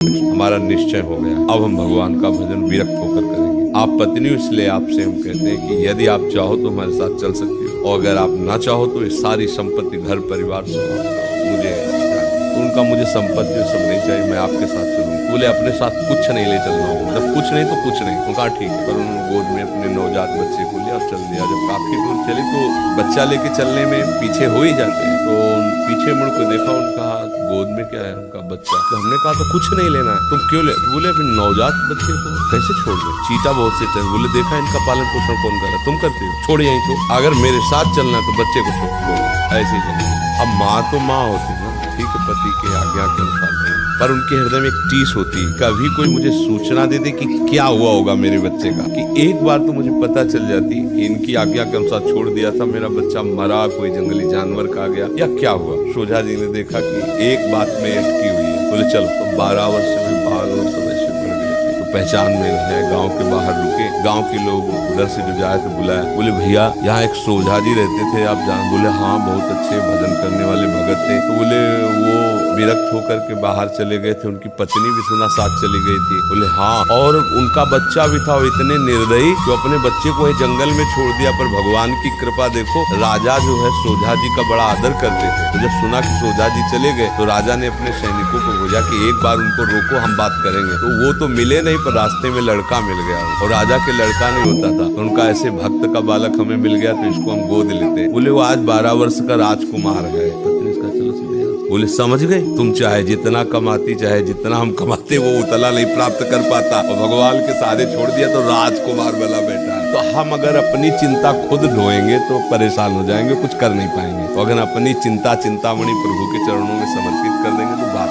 हमारा निश्चय हो गया, अब हम भगवान का भजन विरक्त होकर करेंगे। आप पत्नी हो इसलिए आपसे हम कहते हैं कि यदि आप चाहो तो हमारे साथ चल सकती हो, और अगर आप ना चाहो तो ये सारी संपत्ति, घर परिवार सब मुझे, तो उनका मुझे संपत्ति सब नहीं चाहिए, मैं आपके साथ चलूंगा। बोले अपने साथ कुछ नहीं ले चलना होगा, जब कुछ नहीं तो कुछ नहीं। उनका ठीक है, पर उन्होंने गोद में अपने नवजात बच्चे को लिया और चल दिया। जब काफी दूर चले तो बच्चा लेके चलने में पीछे हो ही जाते हैं, तो पीछे मुड़ को देखा, उनका गोद में क्या है, उनका बच्चा। तो हमने कहा तो कुछ नहीं लेना है, तुम क्यों ले? बोले अपने नवजात बच्चे को कैसे छोड़ दे, चीता बहुत से थे। बोले देखा इनका पालन पोषण कौन कर रहा है, तुम करते हो, छोड़ यहीं छोड़, अगर मेरे साथ चलना तो बच्चे को छोड़, ऐसे ही चलना। अब माँ तो माँ होती ना, ठीक है, पति के आज्ञा के अनुसार नहीं, पर उनके हृदय में एक टीस होती, कभी कोई मुझे सूचना दे दे कि क्या हुआ होगा मेरे बच्चे का, कि एक बार तो मुझे पता चल जाती कि इनकी आज्ञा के अनुसार छोड़ दिया था, मेरा बच्चा मरा, कोई जंगली जानवर खा गया या क्या हुआ। सोझा जी ने देखा कि एक बात में अटकी हुई है। बोले चलो, तो 12 वर्ष में बाल और सदस्य बढ़ गए थे, तो पहचान में है, गाँव के बाहर रुके, गाँव के लोग उधर से जो जाए तो बुलाया। बोले भैया यहाँ एक सोझा जी रहते थे, आप जान? बोले हाँ, बहुत अच्छे भजन करने वाले भगत थे। तो बोले वो विरक्त होकर के बाहर चले गए थे, उनकी पत्नी भी सुना साथ चली गई थी। बोले हाँ, और उनका बच्चा भी था, वो इतने निर्दयी जो अपने बच्चे को जंगल में छोड़ दिया। पर भगवान की कृपा देखो, राजा जो है सोझा जी का बड़ा आदर करते थे। तो जब सुना कि सोझा जी चले गए तो राजा ने अपने सैनिकों को भेजा कि एक बार उनको रोको, हम बात करेंगे। तो वो तो मिले नहीं, पर रास्ते में लड़का मिल गया, और राजा के लड़का नहीं होता था, तो उनका ऐसे भक्त का बालक हमें मिल गया, तो इसको हम गोद लेते। बोले वो आज 12 वर्ष का राजकुमार है। पत्नी इसका चलो सीधे। बोले समझ गए, तुम चाहे जितना कमाती, चाहे जितना हम कमाते, वो उतना नहीं प्राप्त कर पाता, और भगवान के साधे छोड़ दिया तो राजकुमार बना बैठा है। तो हम अगर अपनी चिंता खुद ढोएंगे तो परेशान हो जाएंगे, कुछ कर नहीं पाएंगे। तो अगर अपनी चिंतामणि प्रभु के चरणों में समर्पित कर देंगे तो बात